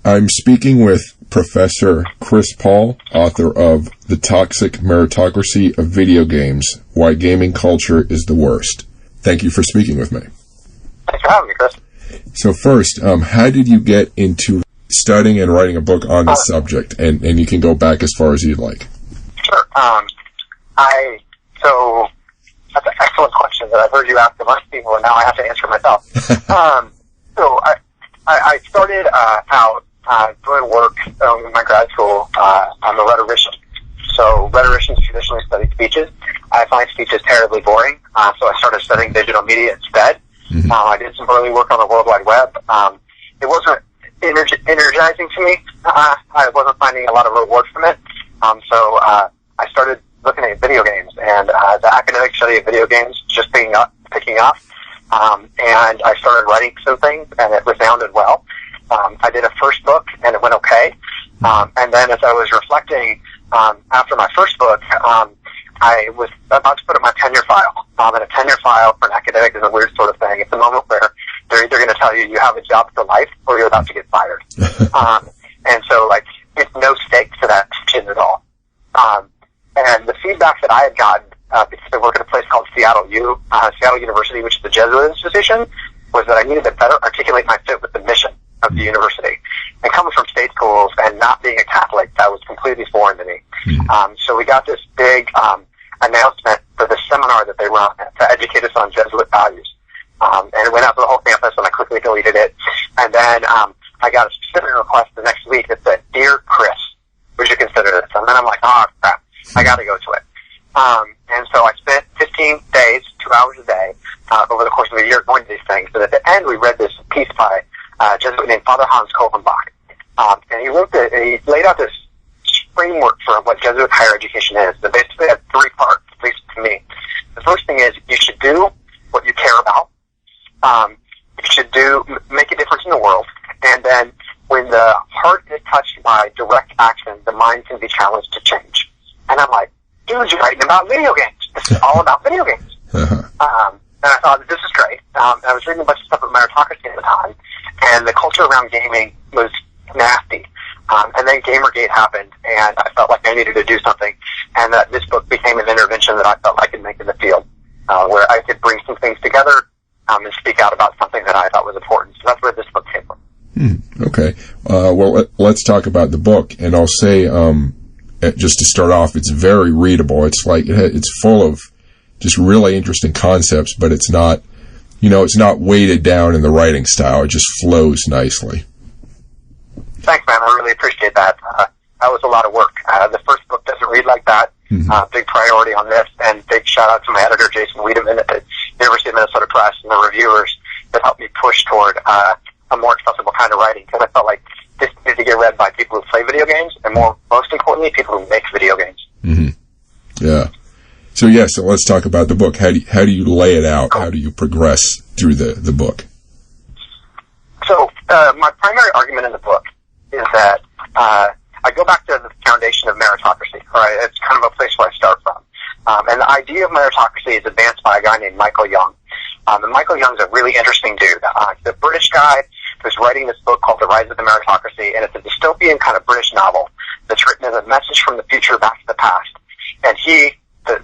I'm speaking with Professor Chris Paul, author of The Toxic Meritocracy of Video Games, Why Gaming Culture is the Worst. Thank you for speaking with me. Thanks for having me, Chris. So first, how did you get into studying and writing a book on this subject? And you can go back as far as you'd like. Sure. So that's an excellent question that I've heard you ask a bunch of people, and now I have to answer myself. So I started out doing work in my grad school. I'm a rhetorician. So rhetoricians traditionally study speeches. I find speeches terribly boring, so I started studying digital media instead. Mm-hmm. I did some early work on the World Wide Web. It wasn't energizing to me. I wasn't finding a lot of reward from it. So I started looking at video games, and the academic study of video games just picking up. And I started writing some things, and it resounded well. I did a first book, and it went okay. And then as I was reflecting after my first book, I was about to put up my tenure file. And a tenure file for an academic is a weird sort of thing. It's a moment where they're either going to tell you have a job for life or you're about to get fired. And so, like, it's no stakes to that decision at all. And the feedback that I had gotten, because I work at a place called Seattle University, which is a Jesuit institution, was that I needed to better articulate my fit with the mission of the university. And coming from state schools and not being a Catholic, that was completely foreign to me. So we got this big announcement for this seminar that they run to educate us on Jesuit values. And it went out to the whole campus, and I quickly deleted it. And then I got a specific request the next week that said, "Dear Chris, would you consider this?" And then I'm like, oh, crap, I got to go to it. And so I spent 15 days, 2 hours a day, over the course of a year going to these things. And at the end, we read this piece by a Jesuit named Father Hans Kolvenbach. And he laid out this framework for what Jesuit higher education is. That basically had 3 parts, at least to me. The first thing is you should do what you care about. You should make a difference in the world. And then when the heart is touched by direct action, the mind can be challenged to change. And I'm like, dude, you're writing about video games. This is all about video games. And I thought, this is great. I was reading a bunch of stuff about meritocracy at the time, and the culture around gaming was nasty. And then Gamergate happened, and I felt like I needed to do something, and that this book became an intervention that I felt I could make in the field, where I could bring some things together and speak out about something that I thought was important. So that's where this book came from. Okay. Well, let's talk about the book, and I'll say, just to start off, it's very readable. It's like, it's full of just really interesting concepts, but it's not, it's not weighted down in the writing style. It just flows nicely. Thanks, man. I really appreciate that. That was a lot of work. The first book doesn't read like that. Big priority on this, and big shout out to my editor, Jason Wiedemann at the University of Minnesota Press, and the reviewers that helped me push toward a more accessible kind of writing, because I felt like this needed to get read by people who play video games, and most importantly, people who make video games. Yeah. So let's talk about the book. How do you lay it out? How do you progress through the book? So my primary argument in the book is that I go back to the foundation of meritocracy. Right? It's kind of a place where I start from. And the idea of meritocracy is advanced by a guy named Michael Young. And Michael Young's a really interesting dude. He's a British guy who's writing this book called The Rise of the Meritocracy, and it's a dystopian kind of British novel that's written as a message from the future back to the past. And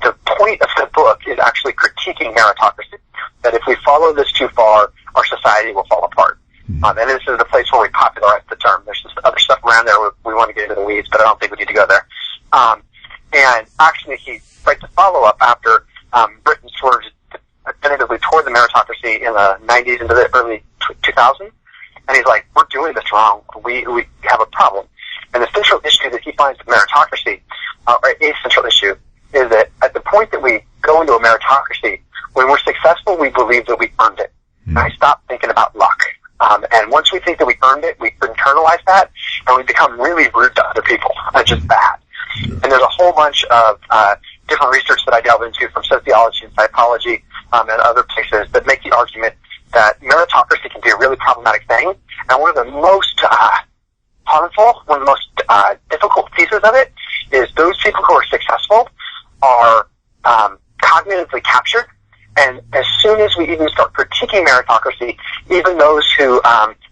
the point of the book is actually critiquing meritocracy, that if we follow this too far, our society will fall apart. And this is the place where we popularize the term. There's some other stuff around there we want to get into the weeds, but I don't think we need to go there. And actually, he writes a follow-up after Britain swerved definitively toward the meritocracy in the 90s into the early 2000s. And he's like, we're doing this wrong. We have a problem. And the central issue that he finds with meritocracy, or a central issue, is that at the point that we go into a meritocracy, when we're successful, we believe that we earned it. And I stop thinking about luck. And once we think that we earned it, we internalize that, and we become really rude to other people. That's just bad. And there's a whole bunch of different research that I delve into from sociology and psychology and other places that make the argument that meritocracy can be a really problematic thing. And one of the most harmful, one of the most difficult pieces of it is those people who are successful are cognitively captured. And as soon as we even start critiquing meritocracy, even those who,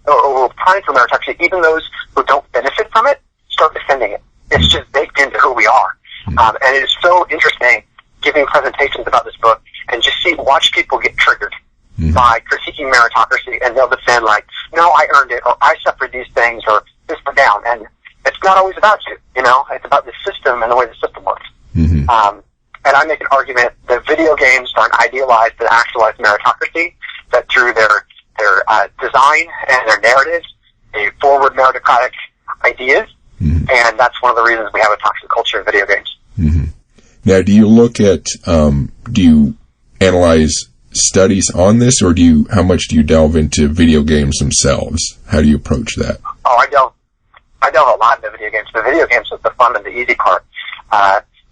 or applying for meritocracy, even those who don't benefit from it start defending it. It's just baked into who we are. And it is so interesting giving presentations about this book and just watch people get triggered by critiquing meritocracy, and they'll defend like, no, I earned it, or I suffered these things, or this went down. And it's not always about you, it's about the system and the way the system works. And I make an argument that video games are an idealized and actualized meritocracy, that through their design and their narratives, they forward meritocratic ideas, and that's one of the reasons we have a toxic culture in video games. Now, do you look at, do you analyze studies on this, or how much do you delve into video games themselves? How do you approach that? Oh, I delve a lot into video games. The video games is the fun and the easy part.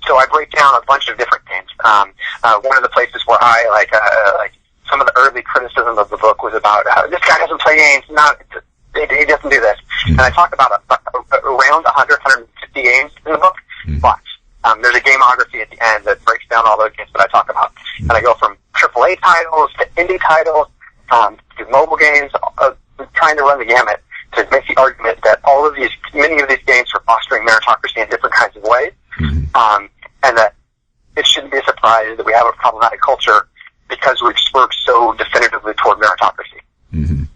So I break down a bunch of different games. One of the places where I like some of the early criticism of the book was about this guy doesn't play games. He doesn't do this. And I talk about around 150 games in the book, but there's a gameography at the end that breaks down all those games that I talk about. And I go from AAA titles to indie titles to mobile games, trying to run the gamut to make the argument that many of these games are fostering meritocracy in different kinds of ways, and that it shouldn't be a surprise that we have a problematic culture because we've worked so definitively toward meritocracy.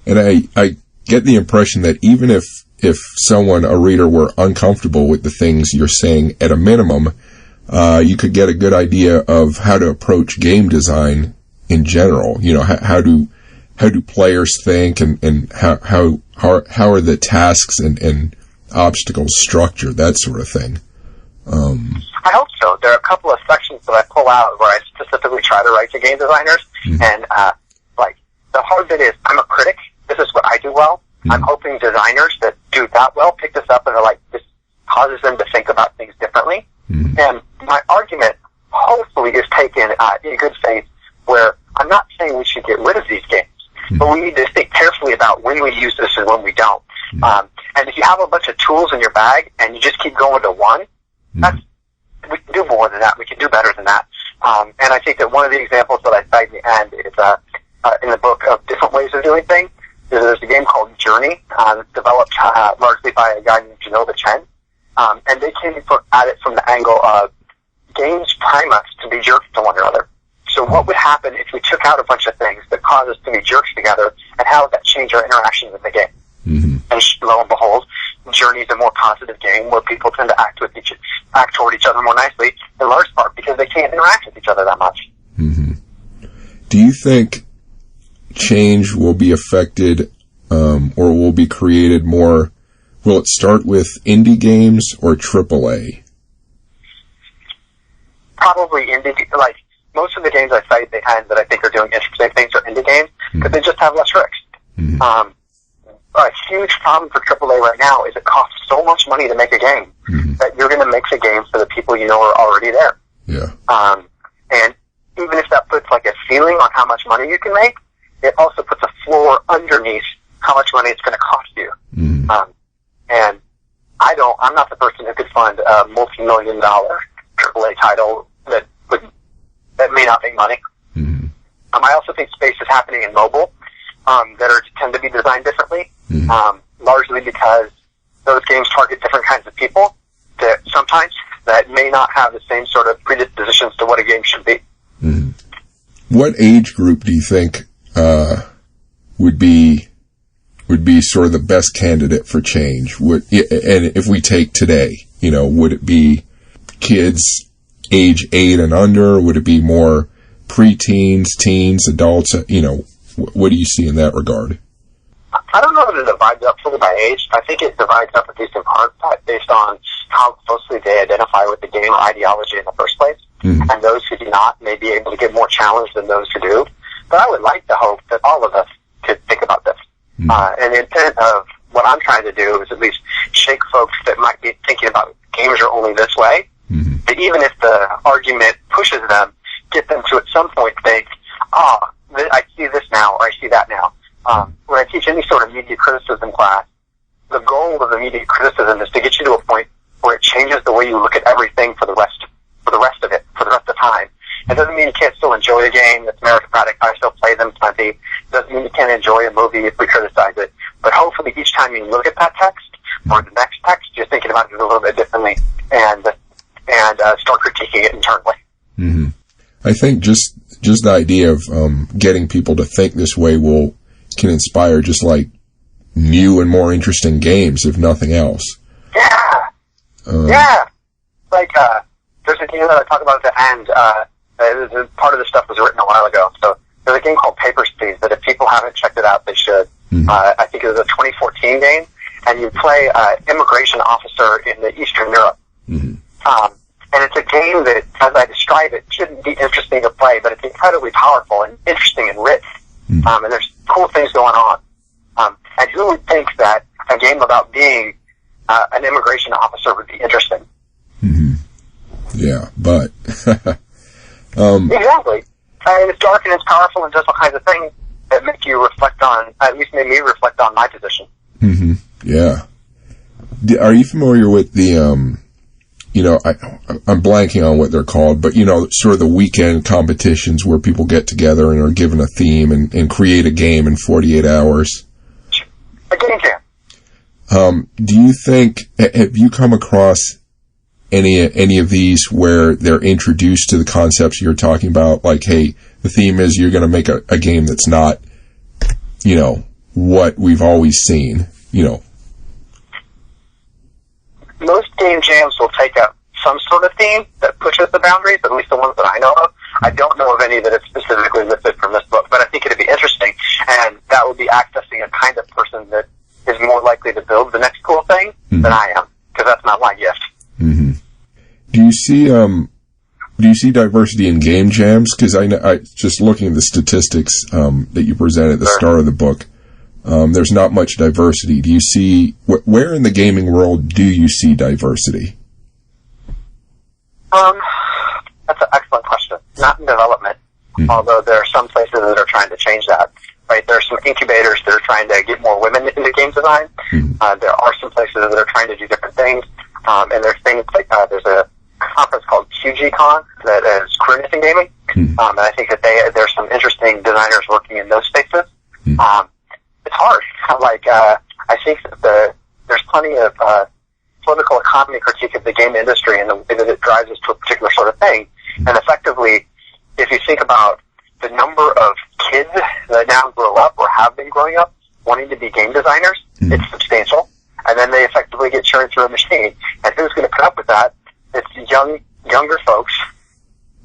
And I get the impression that even if a reader were uncomfortable with the things you're saying, at a minimum, you could get a good idea of how to approach game design in general. How do players think, and how are the tasks and obstacles structured, that sort of thing. I hope so. There are a couple of sections that I pull out where I specifically try to write to game designers, and the hard bit is I'm a critic. This is what I do well. I'm hoping designers that do that well pick this up and they're like, this causes them to think about things differently. And my argument, hopefully, is taken in good faith, where I'm not saying we should get rid of these games, but we need to think carefully about when we use this and when we don't. And if you have a bunch of tools in your bag and you just keep going to one, we can do more than that. We can do better than that. And I think that one of the examples that I cite in the end is in the book of different ways of doing things. There's a game called Journey, developed largely by a guy named Genova Chen. And they came at it from the angle of games prime us to be jerks to one another. So what would happen if we took out a bunch of things that cause us to be jerks together, and how would that change our interaction with the game? And lo and behold, Journey is a more positive game where people tend to act toward each other more nicely, in large part because they can't interact with each other that much. Do you think change will be affected, or will be created more? Will it start with indie games or AAA? Probably indie. Like most of the games I cite, that I think are doing interesting things are indie games because they just have less risks. A huge problem for AAA right now is it costs so much money to make a game that you're going to make a game for the people you know are already there. And even if that puts like a ceiling on how much money you can make, it also puts a floor underneath how much money it's going to cost you. And I'm not the person who could fund a multi-million-dollar AAA title that may not make money. I also think space is happening in mobile that tend to be designed differently, largely because those games target different kinds of people that may not have the same sort of predispositions to what a game should be. What age group do you think would be sort of the best candidate for change? And if we take today, would it be kids age 8 and under? Would it be more preteens, teens, adults? What do you see in that regard? I don't know that it divides up fully by age. I think it divides up at least in part based on how closely they identify with the game or ideology in the first place. And those who do not may be able to get more challenged than those who do. But I would like to hope that all of us could think about this. And the intent of what I'm trying to do is at least shake folks that might be thinking about games are only this way. That even if the argument pushes them, get them to at some point think, I see this now, or I see that now. When I teach any sort of media criticism class, the goal of the media criticism is to get you to a point where it changes the way you look at everything for the rest of the time. It doesn't mean you can't still enjoy a game that's meritocratic. I still play them plenty. It doesn't mean you can't enjoy a movie if we criticize it. But hopefully each time you look at that text or the next text, you're thinking about it a little bit differently and start critiquing it internally. Mm-hmm. I think just the idea of getting people to think this way can inspire just like new and more interesting games, if nothing else. Yeah. Like there's a game that I talk about at the end. Part of the stuff was written a while ago. So there's a game called Papers, Please that if people haven't checked it out, they should. Mm-hmm. I think it was a 2014 game, and you play an immigration officer in the Eastern Europe. Mm-hmm. And it's a game that, as I describe it, shouldn't be interesting to play, but it's incredibly powerful and interesting and rich. Mm-hmm. And there's cool things going on. And who would think that a game about being an immigration officer would be interesting? Mm-hmm. Yeah, but... Exactly. And it's dark and it's powerful and does all kinds of things that make you reflect on, at least made me reflect on my position. Mm-hmm. Yeah. Are you familiar with the, I'm blanking on what they're called, but, sort of the weekend competitions where people get together and are given a theme and create a game in 48 hours? A game jam. Do you think, have you come across any of these where they're introduced to the concepts you're talking about? Like, hey, the theme is you're going to make a game that's not, what we've always seen, Most game jams will take up some sort of theme that pushes the boundaries, at least the ones that I know of. I don't know of any that it's specifically listed from this book, but I think it'd be interesting, and that would be accessing a kind of person that is more likely to build the next cool thing than I am, because that's not my gift. Mm-hmm. Do you see diversity in game jams? Because I just looking at the statistics that you present at the start of the book, there's not much diversity. Do you see where in the gaming world do you see diversity? That's an excellent question. Not in development, although there are some places that are trying to change that. Right, there are some incubators that are trying to get more women into game design. There are some places that are trying to do different things, and there's things like there's a conference called QGCon that is queerness in gaming, and I think that there's some interesting designers working in those spaces. It's hard. I think that there's plenty of political economy critique of the game industry and the way that it drives us to a particular sort of thing. And effectively, if you think about the number of kids that now grow up or have been growing up wanting to be game designers, it's substantial. And then they effectively get churned through a machine. And who's going to put up with that? It's younger folks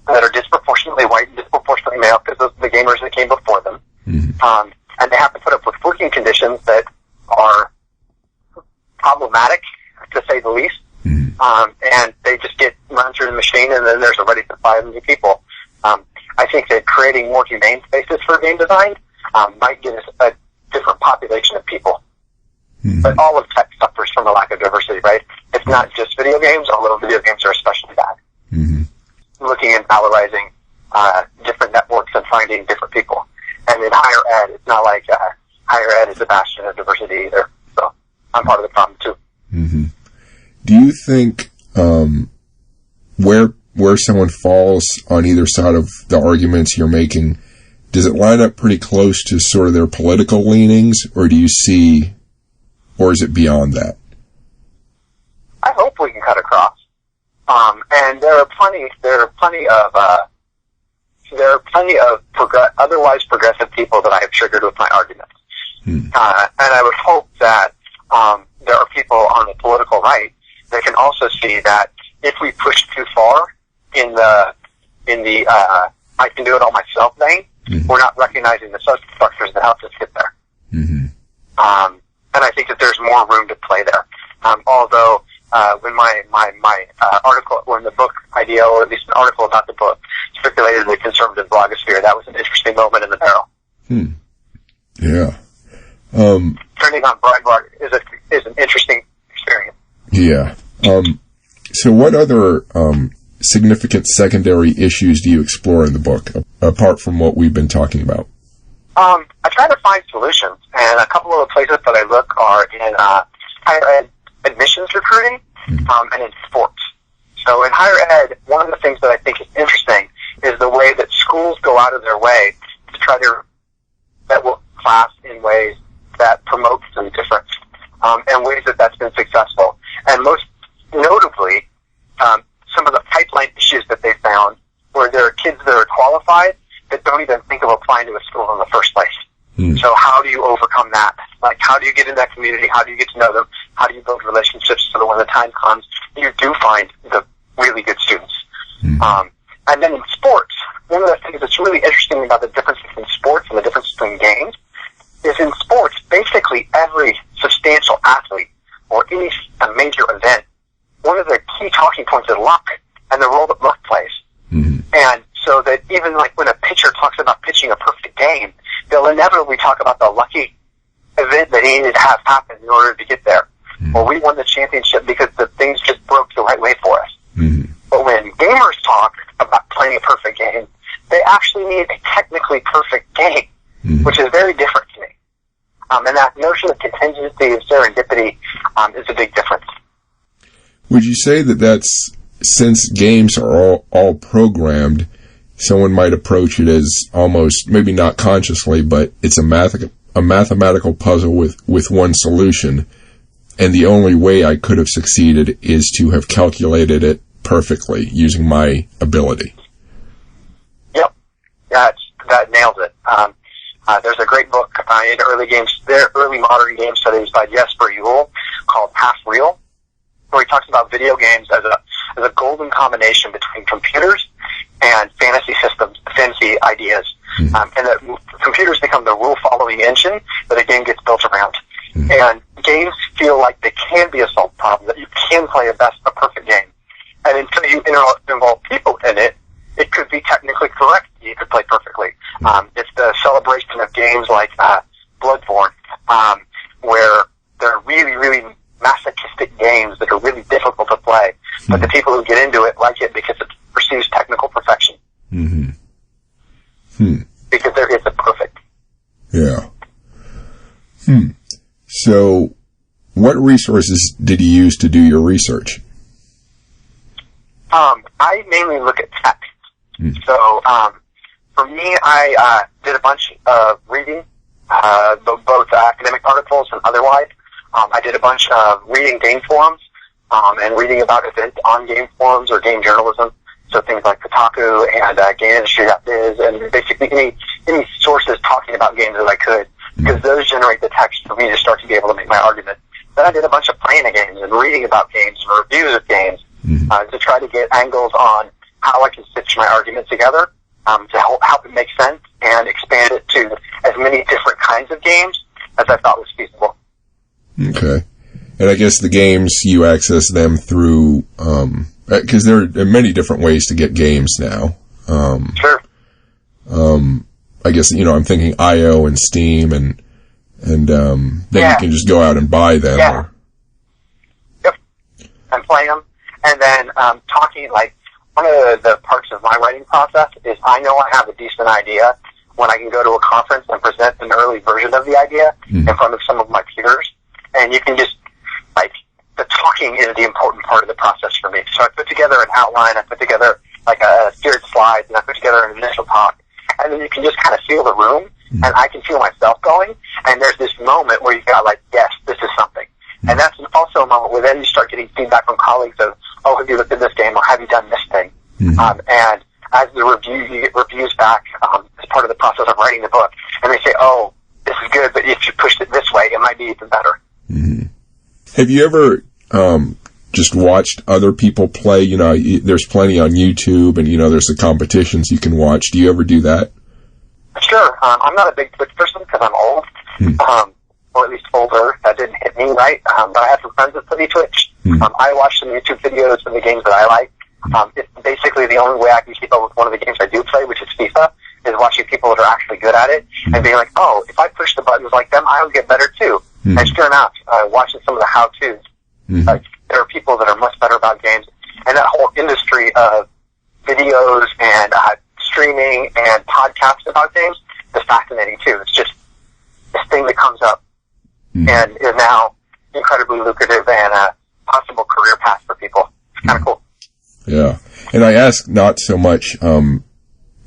that are disproportionately white and disproportionately male because those are the gamers that came before them. And they have to put up with working conditions that are problematic, to say the least. And they just get run through the machine, and then there's a ready supply of new people. I think that creating more humane spaces for game design might give us a different population of people. But all of tech suffers from a lack of diversity, right? It's not just video games, although video games are especially bad. Looking and valorizing different networks and finding different people. And in higher ed, it's not like higher ed is a bastion of diversity either. So I'm part of the problem too. Do you think where someone falls on either side of the arguments you're making, does it line up pretty close to sort of their political leanings, or do you see, or is it beyond that? I hope we can cut across. And there are plenty of otherwise progressive people that I have triggered with my arguments. And I would hope that there are people on the political right that can also see that if we push too far in the I can do it all myself vein, we're not recognizing the social structures that help us get there. And I think that there's more room to play there. Although when my article, when the book idea, or at least an article about the book, circulated in the conservative blogosphere, that was an interesting moment in the barrel. Yeah. Turning on Breitbart is an interesting experience. Yeah. So what other significant secondary issues do you explore in the book, apart from what we've been talking about? I try to find solutions, and a couple of the places that I look are in higher ed admissions recruiting and in sports. So in higher ed, one of the things that I think is interesting is the way that schools go out of their way to try to network class in ways that promote some difference, and ways that that's been successful. And most notably, some of the pipeline issues that they found where there are kids that are qualified that don't even think of applying to a school in the first place. So how do you overcome that? Like, how do you get in that community? How do you get to know them? How do you build relationships so that when the time comes, you do find the really good students? And then in sports, one of the things that's really interesting about the difference between sports and the difference between games is in sports, basically every substantial athlete or any major event, one of the key talking points is luck and the role that luck plays. And so that even like when a pitcher talks about pitching a perfect game, they'll inevitably talk about the lucky event that he needed to have happen in order to get there. Or we won the championship because the things just broke the right way for us. But when gamers talk about playing a perfect game, they actually need a technically perfect game, which is very different to me. And that notion of contingency and serendipity is a big difference. Would you say that that's, since games are all programmed, someone might approach it as almost, maybe not consciously, but it's a mathematical puzzle with one solution, and the only way I could have succeeded is to have calculated it perfectly using my ability? Yep. Yeah, that nails it. There's a great book in early modern game studies by Jesper Juhl called Half Real, where he talks about video games as a golden combination between computers and fantasy systems, fantasy ideas. And that computers become the rule-following engine that a game gets built around. And games feel like they can be a solved problem, that you can play a perfect game. And until you involve people in it, it could be technically correct. You could play perfectly. It's the celebration of games like Bloodborne, where they're really, really masochistic games that are really difficult to play. But the people who get into it like it because it pursues technical perfection. Because there is a perfect. Yeah. So, what resources did you use to do your research? I mainly look at text. So, for me, I did a bunch of reading, both academic articles and otherwise. I did a bunch of reading game forums, and reading about events on game forums or game journalism. So things like Kotaku and GameIndustry.biz, and basically any sources talking about games that I could, because those generate the text for me to start to be able to make my argument. Then I did a bunch of playing of games and reading about games and reviews of games to try to get angles on how I can stitch my argument together to help it make sense and expand it to as many different kinds of games as I thought was feasible. Okay. And I guess the games, you access them through, because there are many different ways to get games now. Sure. I guess, I'm thinking IO and Steam and then you can just go out and buy them. Yeah. Yep. And play them. And then, talking, like, one of the parts of my writing process is I know I have a decent idea when I can go to a conference and present an early version of the idea in front of some of my peers. And you can just, like, the talking is the important part of the process for me. So I put together an outline, I put together, like, a series of slides, and I put together an initial talk. And then you can just kind of feel the room, and I can feel myself going. And there's this moment where you've got, like, yes, this is something. And that's also a moment where then you start getting feedback from colleagues of, oh, have you looked at this game, or have you done this thing? And as you get reviews back as part of the process of writing the book, and they say, oh, this is good, but if you pushed it this way, it might be even better. Have you ever just watched other people play? There's plenty on YouTube, and there's the competitions you can watch. Do you ever do that? Sure. I'm not a big Twitch person because I'm old, or at least older. That didn't hit me right. But I have some friends that play Twitch. I watch some YouTube videos of the games that I like. It's basically the only way I can keep up with one of the games I do play, which is FIFA, is watching people that are actually good at it and being like, oh, if I push the buttons like them, I'll get better too. And sure enough, watching some of the how-tos, there are people that are much better about games. And that whole industry of videos and streaming and podcasts about games is fascinating too. It's just this thing that comes up and is now incredibly lucrative and a possible career path for people. It's kind of cool. Yeah. And I ask not so much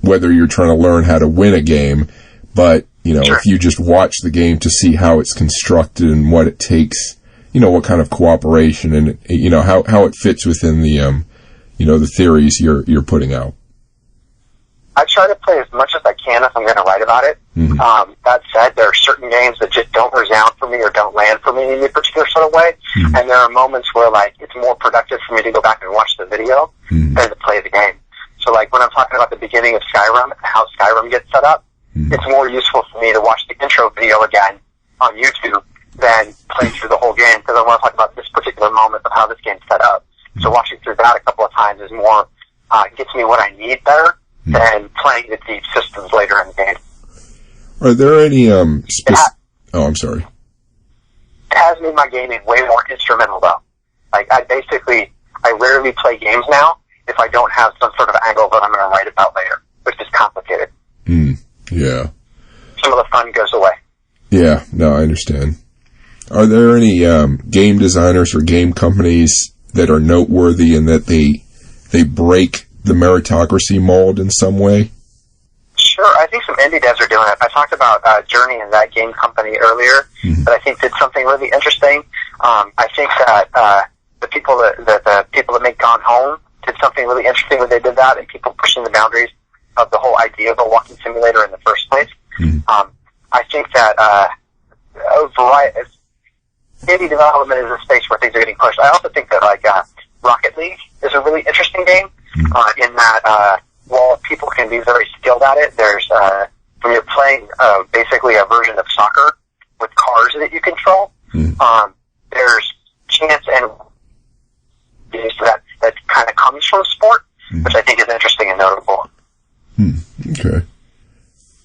whether you're trying to learn how to win a game, but Sure. if you just watch the game to see how it's constructed and what it takes, what kind of cooperation and, how it fits within the, the theories you're putting out. I try to play as much as I can if I'm going to write about it. Mm-hmm. That said, there are certain games that just don't resound for me or don't land for me in any particular sort of way. Mm-hmm. And there are moments where, like, it's more productive for me to go back and watch the video Mm-hmm. than to play the game. So, like, when I'm talking about the beginning of Skyrim and how Skyrim gets set up, Mm-hmm. it's more useful for me to watch the intro video again on YouTube than play through the whole game, because I want to talk about this particular moment of how this game's set up. So watching through that a couple of times is more, gets me what I need better than playing the deep systems later in the game. Are there any, oh, I'm sorry. It has made my gaming way more instrumental, though. Like, I rarely play games now if I don't have some sort of angle that I'm going to write about later, which is complicated. Yeah. Some of the fun goes away. Yeah, no, I understand. Are there any game designers or game companies that are noteworthy in that they break the meritocracy mold in some way? Sure, I think some indie devs are doing it. I talked about Journey and that game company earlier that I think did something really interesting. I think that the people that make Gone Home did something really interesting when they did that, and people pushing the boundaries of the whole idea of a walking simulator in the first place. I think that indie development is a space where things are getting pushed. I also think that Rocket League is a really interesting game in that while people can be very skilled at it, there's when you're playing basically a version of soccer with cars that you control, there's chance and that kind of comes from sport, which I think is interesting and notable. Okay.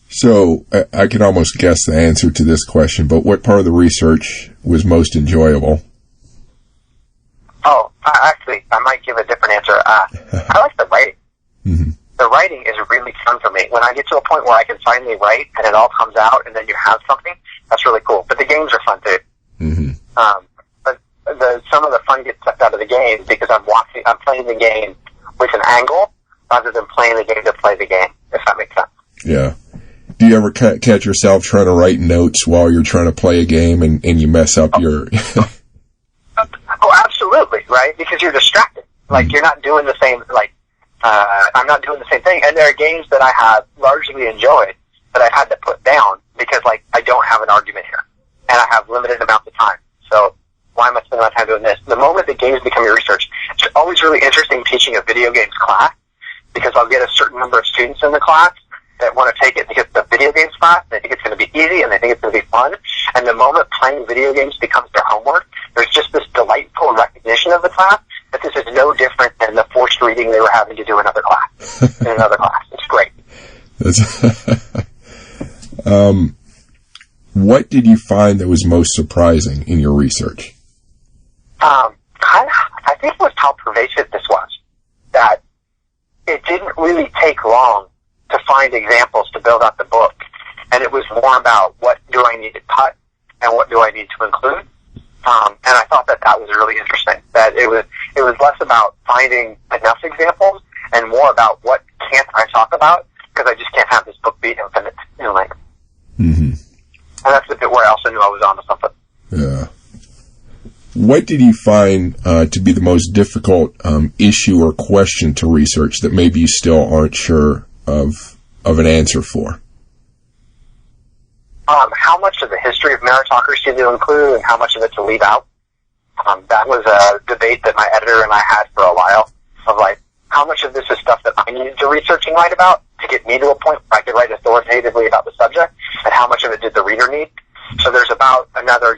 So, I can almost guess the answer to this question, but what part of the research was most enjoyable? Oh, actually, I might give a different answer. I like the writing. The writing is really fun for me. When I get to a point where I can finally write and it all comes out and then you have something, that's really cool. But the games are fun too. But some of the fun gets sucked out of the game because I'm playing the game with an angle rather than playing the game to play the game, if that makes sense. Yeah. Do you ever catch yourself trying to write notes while you're trying to play a game and you mess up your... Oh, absolutely, right? Because you're distracted. Like, you're not doing the same, I'm not doing the same thing. And there are games that I have largely enjoyed that I've had to put down because, I don't have an argument here. And I have limited amounts of time. So, why am I spending my time doing this? The moment that games become your research, it's always really interesting teaching a video games class because I'll get a certain number of students in the class that want to take it because it's a video games class, they think it's going to be easy, and they think it's going to be fun. And the moment playing video games becomes their homework, there's just this delightful recognition of the class that this is no different than the forced reading they were having to do in another class. It's great. What did you find that was most surprising in your research? I think it was how pervasive this was. That it didn't really take long to find examples to build out the book. And it was more about what do I need to cut and what do I need to include. And I thought that was really interesting. That it was less about finding enough examples and more about what can't I talk about because I just can't have this book be infinite in length. And that's the bit where I also knew I was onto something. Yeah. What did you find to be the most difficult issue or question to research that maybe you still aren't sure of an answer for? How much of the history of meritocracy to include and how much of it to leave out. That was a debate that my editor and I had for a while of how much of this is stuff that I needed to research and write about to get me to a point where I could write authoritatively about the subject, and how much of it did the reader need. So there's about another,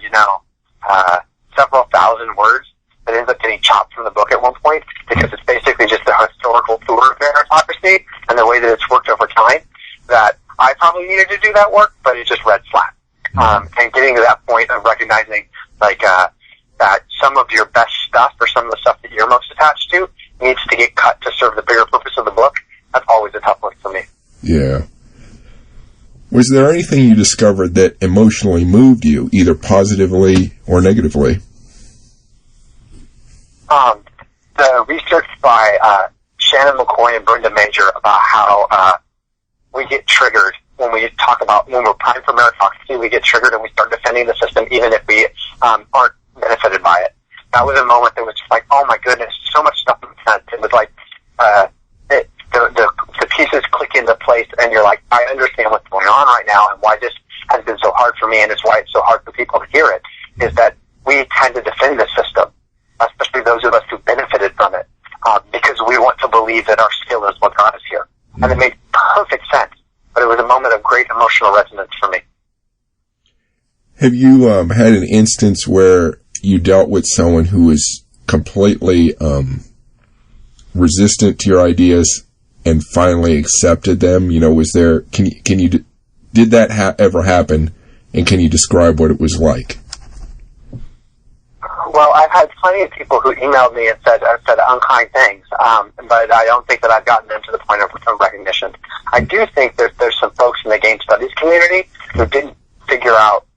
several thousand words that ends up getting chopped from the book at one point because it's basically just a historical tour of meritocracy and the way that it's worked over time that I probably needed to do that work, but it just read flat. And getting to that point of recognizing, that some of your best stuff or some of the stuff that you're most attached to needs to get cut to serve the bigger purpose of the book, that's always a tough one for me. Yeah. Was there anything you discovered that emotionally moved you, either positively or negatively? The research by Shannon McCoy and Brenda Major about how we get triggered when we talk about when we're primed for meritocracy, we get triggered and we start defending the system, even if we aren't benefited by it. That was a moment that was just like, oh my goodness, so much stuff makes sense. It was like the pieces click into place, and you're like, I understand what's going on right now and why this has been so hard for me, and it's why it's so hard for people to hear it, is that we tend to defend the system, especially those of us who benefited from it, because we want to believe that our skill is what got us here. And it made perfect sense, but it was a moment of great emotional resonance for me. Have you had an instance where you dealt with someone who was completely resistant to your ideas and finally accepted them? You know, was there, did that ever happen, and can you describe what it was like? Well, I've had plenty of people who emailed me and said unkind things, but I don't think that I've gotten them to the point of recognition. I do think there's some folks in the game studies community who didn't figure out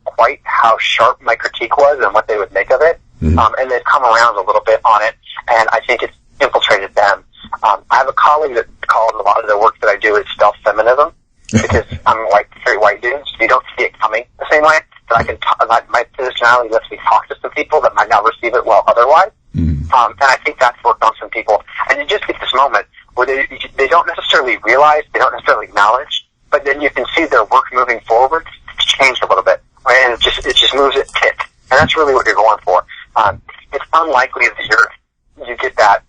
quite how sharp my critique was and what they would make of it, and they've come around a little bit on it, and I think it's infiltrated them. I have a colleague that calls a lot of the work that I do is stealth feminism, because I'm a straight white dude, so you don't see it coming the same way. That I can my positionality lets me talk to some people that might not receive it well otherwise. And I think that's worked on some people. And you just get this moment where they don't necessarily realize, they don't necessarily acknowledge, but then you can see their work moving forward. It's changed a little bit, right? And it just moves it tick. And that's really what you're going for. It's unlikely that you get that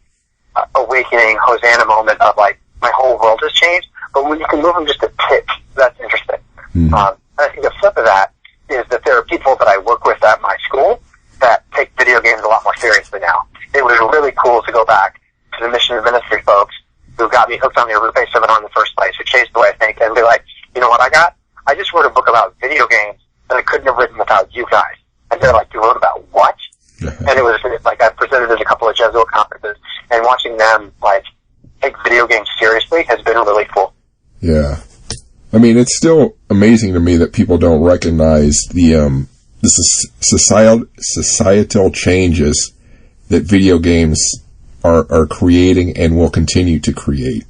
awakening Hosanna moment of like, my whole world has changed. But when you can move them just a tick, that's interesting. And I think the flip of that is that there are people that I work with at my school that take video games a lot more seriously now. It was really cool to go back to the mission and ministry folks who got me hooked on the root-based seminar in the first place, who changed the way I think, and be like, you know what I got? I just wrote a book about video games that I couldn't have written without you guys. And they're like, you wrote about what? And it was like, I presented at a couple of Jesuit conferences, and watching them take video games seriously has been really cool. Yeah. I mean, it's still amazing to me that people don't recognize the societal changes that video games are creating and will continue to create.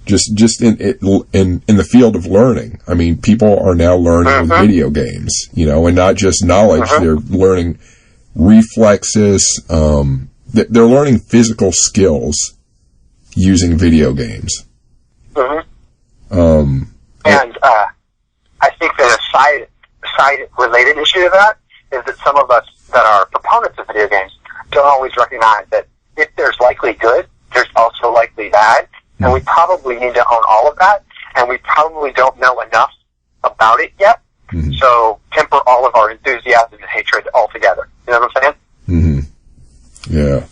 Just in the field of learning. I mean, people are now learning with video games, and not just knowledge. They're learning reflexes. They're learning physical skills using video games. And I think that a side related issue to that is that some of us that are proponents of video games don't always recognize that if there's likely good, there's also likely bad, and we probably need to own all of that, and we probably don't know enough about it yet, so temper all of our enthusiasm and hatred altogether. You know what I'm saying? Yeah.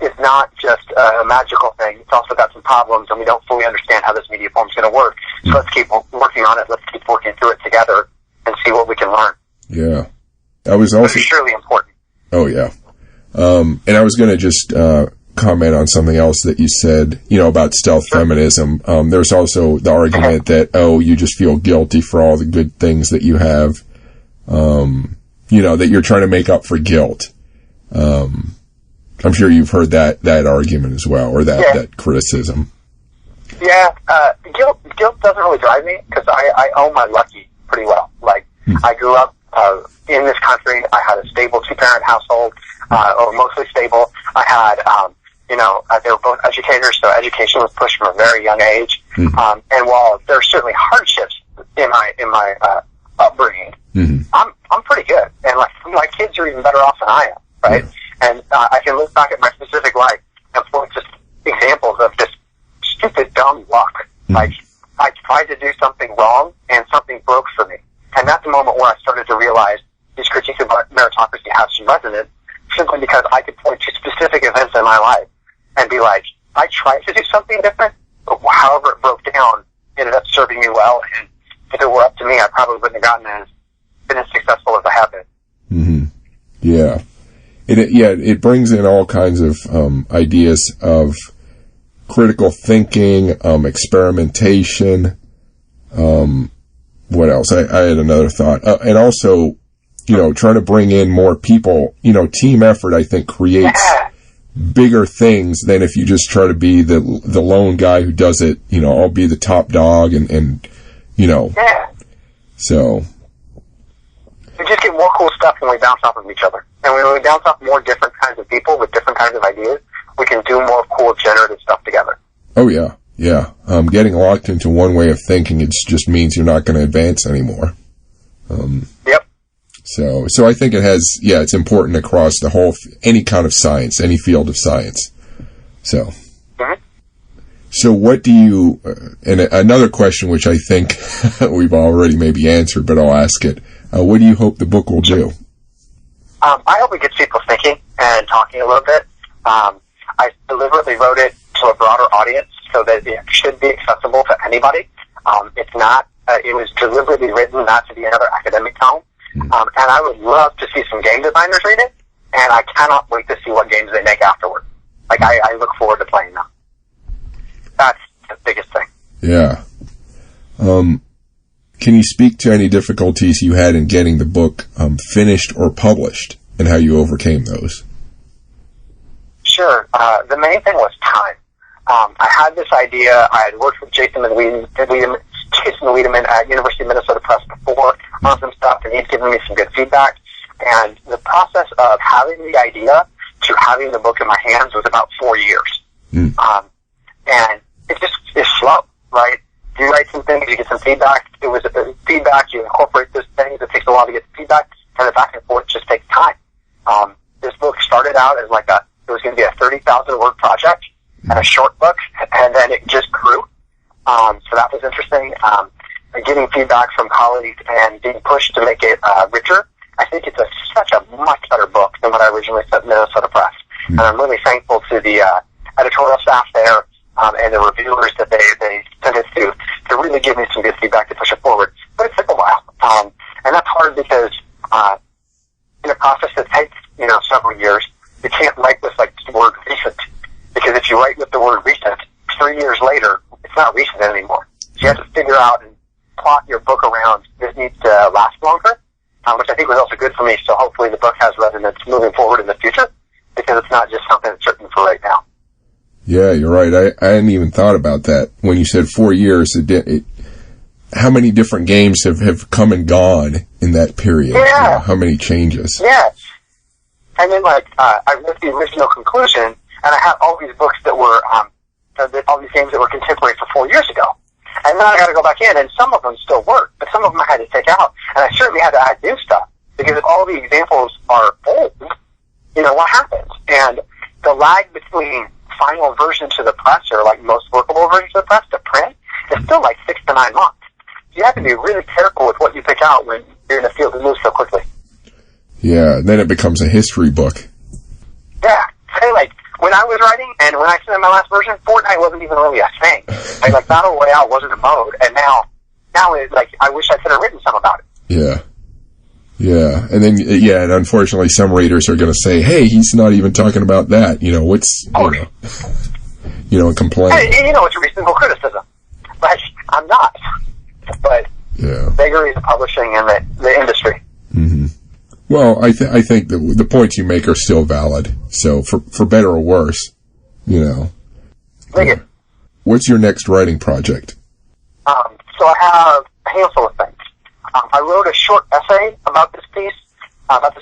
It's not just a magical thing. It's also got some problems, and we don't fully understand how this media form is going to work. So let's keep working on it. Let's keep working through it together and see what we can learn. Yeah. I was also... It's surely important. Oh, yeah. And I was going to just comment on something else that you said, about stealth feminism. There's also the argument that, you just feel guilty for all the good things that you have, that you're trying to make up for guilt. I'm sure you've heard that argument as well, or that criticism. Yeah, guilt doesn't really drive me, because I own my lucky pretty well. I grew up in this country. I had a stable 2-parent household, or mostly stable. I had, they were both educators, so education was pushed from a very young age. And while there are certainly hardships in my upbringing, I'm pretty good, and my kids are even better off than I am, right? And I can look back at my specific life and point to examples of just stupid, dumb luck. I tried to do something wrong, and something broke for me. And that's the moment where I started to realize these critiques of meritocracy have some resonance, simply because I could point to specific events in my life and be like, I tried to do something different, but however it broke down ended up serving me well. And if it were up to me, I probably wouldn't have been as successful as I have been. Yeah. It brings in all kinds of ideas of critical thinking, experimentation. What else? I had another thought. And also, trying to bring in more people. Team effort, I think, creates bigger things than if you just try to be the lone guy who does it, I'll be the top dog and Yeah. So. We just get more cool stuff when we bounce off of each other. And when we bounce off more different kinds of people with different kinds of ideas, we can do more cool generative stuff together. Oh yeah. Yeah. Getting locked into one way of thinking, it just means you're not going to advance anymore. Yep. So I think it's important across the whole, any kind of science, any field of science. So. Mm-hmm. So what do you, and another question which I think we've already maybe answered, but I'll ask it. What do you hope the book will do? I hope it gets people thinking and talking a little bit. I deliberately wrote it to a broader audience so that it should be accessible to anybody. It's not, it was deliberately written not to be another academic tome. And I would love to see some game designers read it, and I cannot wait to see what games they make afterward. Like, I look forward to playing them. That's the biggest thing. Yeah. Can you speak to any difficulties you had in getting the book finished or published, and how you overcame those? Sure. The main thing was time. I had this idea. I had worked with Jason Wiedemann at University of Minnesota Press before on some stuff, and he'd given me some good feedback. And the process of having the idea to having the book in my hands was about 4 years. And it just is slow, right? You write some things, you get some feedback. It was feedback, you incorporate those things. It takes a while to get the feedback, and the back and forth just takes time. This book started out as it was going to be a 30,000 word project and a short book, and then it just grew. So that was interesting. Getting feedback from colleagues and being pushed to make it richer. I think it's such a much better book than what I originally said in Minnesota Press. And I'm really thankful to the editorial staff there and the reviewers that they sent it to really give me some good feedback to push it forward. But it took a while. And that's hard because in a process that takes, several years, you can't write with the word recent. Because if you write with the word recent, 3 years later, it's not recent anymore. So you have to figure out and plot your book around this needs to last longer, which I think was also good for me. So hopefully the book has resonance moving forward in the future, because it's not just something that's written for right now. Yeah, you're right. I hadn't even thought about that. When you said 4 years, how many different games have come and gone in that period? Yeah. How many changes? Yeah. And then, I wrote the original conclusion, and I had all these books that were, all these games that were contemporary for 4 years ago. And then I got to go back in, and some of them still work, but some of them I had to take out. And I certainly had to add new stuff, because if all the examples are old, what happens? And the lag between final version to the press, or most workable version to the press to print, is still 6 to 9 months. So you have to be really careful with what you pick out when you're in a field that moves so quickly. Yeah, and then it becomes a history book. Yeah. Say, when I was writing, and when I sent in my last version, Fortnite wasn't even really a thing. Battle Royale wasn't a mode, and now it's I wish I could have written some about it. Yeah. Yeah, and then, and unfortunately some readers are going to say, hey, he's not even talking about that, and complain. Hey, it's a reasonable criticism. I'm not. But vagaries of publishing and the industry. Mm-hmm. Well, I think the points you make are still valid. So for better or worse, Thank you. What's your next writing project? So I have a handful of things. I wrote a short essay about this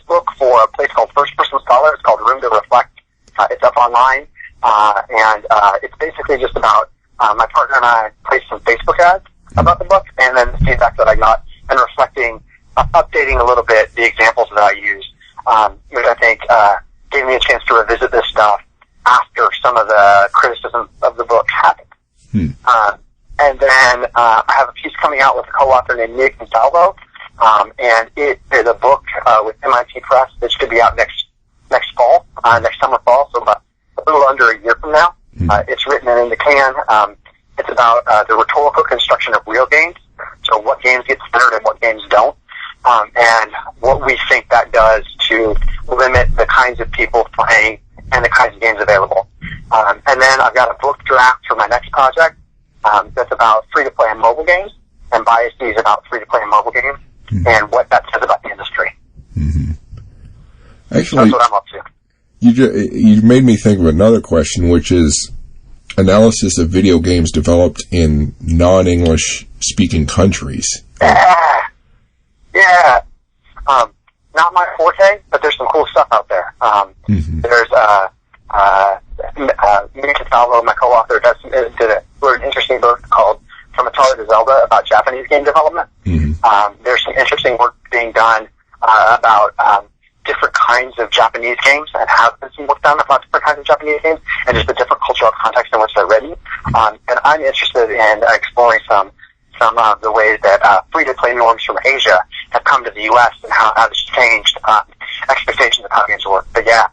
book for a place called First Person Scholar. It's called Room to Reflect. It's up online, and it's basically just about my partner and I placed some Facebook ads about the book, and then the feedback that I got, and reflecting, updating a little bit the examples that I used, which I think gave me a chance to revisit this stuff after some of the criticism of the book happened. And then I have a piece coming out with a co-author named Nick Montalvo, and it is a book with MIT Press that should be out next summer fall, so about a little under a year from now. It's written and in the can. It's about the rhetorical construction of real games, so what games get centered and what games don't, and what we think that does to limit the kinds of people playing and the kinds of games available. And then I've got a book draft for my next project that's about free-to-play and mobile games, and biases about free-to-play and mobile games, and what that says about the industry. Actually, that's what I'm up to. You made me think of another question, which is analysis of video games developed in non-English speaking countries. Yeah. Not my forte, but there's some cool stuff out there. There's Meritocracy, my co-author, wrote an interesting book called From Atari to Zelda about Japanese game development. There's some interesting work being done about different kinds of Japanese games, and have been some work done about different kinds of Japanese games, and just the different cultural context in which they're written. And I'm interested in exploring some of the ways that free-to-play norms from Asia have come to the U.S. and how it's changed expectations of how games work. But yeah,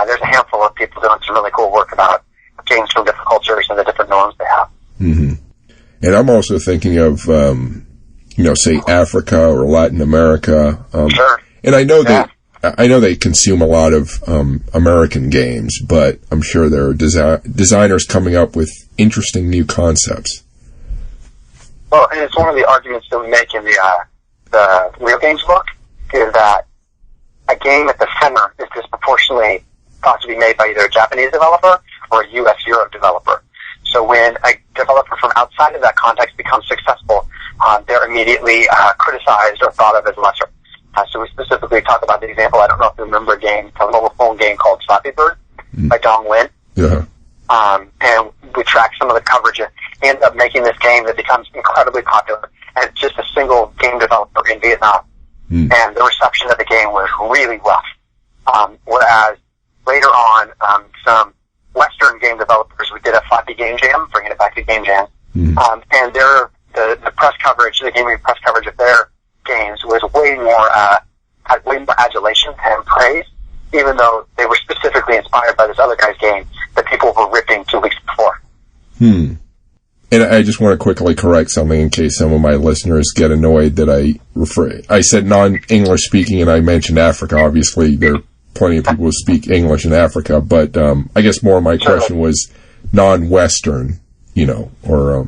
there's a handful of people doing some really cool work about games from different cultures and the different norms they have. And I'm also thinking of, say Africa or Latin America. Sure. And I know they consume a lot of American games, but I'm sure there are designers coming up with interesting new concepts. Well, and it's one of the arguments that we make in the Real Games book, is that a game at the center is disproportionately thought to be made by either a Japanese developer or a U.S.-Europe developer. So when a developer from outside of that context becomes successful, they're immediately criticized or thought of as lesser. So we specifically talk about the example, I don't know if you remember a mobile phone game called Flappy Bird by Dong Lin. Yeah. And we track some of the coverage and end up making this game that becomes incredibly popular. And it's just a single game developer in Vietnam. And the reception of the game was really rough. Whereas later on, some Western game developers, we did a Flappy Game Jam, bringing it back to Game Jam. And the press coverage, the gaming press coverage of their games was had way more adulation and praise, even though they were specifically inspired by this other guy's game that people were ripping 2 weeks before. And I just want to quickly correct something in case some of my listeners get annoyed that I said non-English speaking and I mentioned Africa. Obviously, there are plenty of people who speak English in Africa, but I guess more of my question was non-Western, or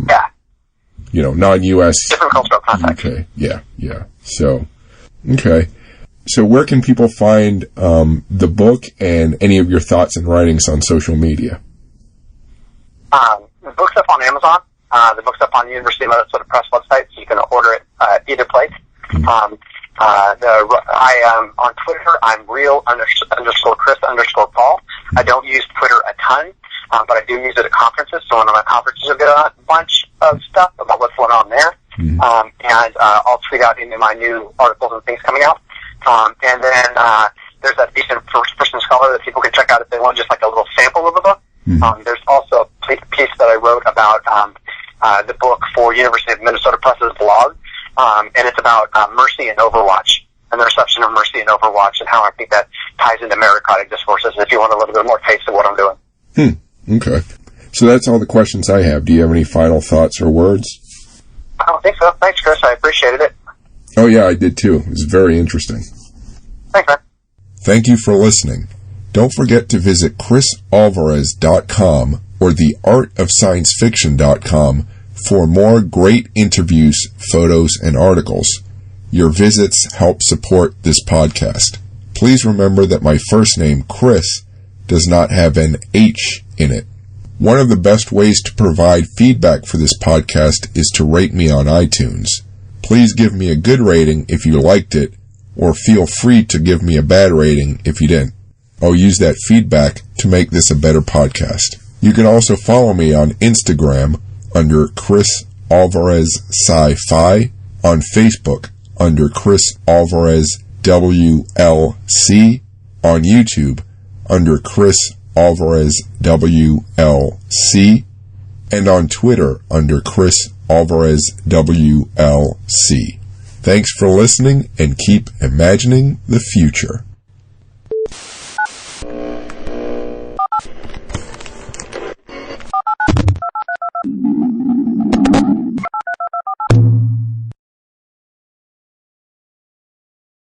non-U.S. Different cultural context. Okay, yeah. So, okay. So where can people find the book and any of your thoughts and writings on social media? The book's up on Amazon. The book's up on the University of Minnesota Press website, so you can order it either place. I am on Twitter. I'm real_Chris_Paul. I don't use Twitter a ton, but I do use it at conferences. So one of my conferences will get a bunch of stuff about what's going on there. And I'll tweet out any of my new articles and things coming out. And then there's that decent first-person scholar that people can check out if they want just like a little sample of the book. There's also a piece that I wrote about the book for University of Minnesota Press's blog, and it's about mercy and Overwatch, and the reception of mercy and Overwatch, and how I think that ties into meritocratic discourses, if you want a little bit more taste of what I'm doing. Okay. So that's all the questions I have. Do you have any final thoughts or words? I don't think so. Thanks, Chris. I appreciated it. Oh, yeah, I did too. It was very interesting. Thanks, man. Thank you for listening. Don't forget to visit chrisalvarez.com or theartofsciencefiction.com for more great interviews, photos, and articles. Your visits help support this podcast. Please remember that my first name, Chris, does not have an H in it. One of the best ways to provide feedback for this podcast is to rate me on iTunes. Please give me a good rating if you liked it, or feel free to give me a bad rating if you didn't. I'll use that feedback to make this a better podcast. You can also follow me on Instagram under Chris Alvarez Sci-Fi, on Facebook under Chris Alvarez WLC, on YouTube under Chris Alvarez WLC, and on Twitter under Chris Alvarez WLC. Thanks for listening and keep imagining the future.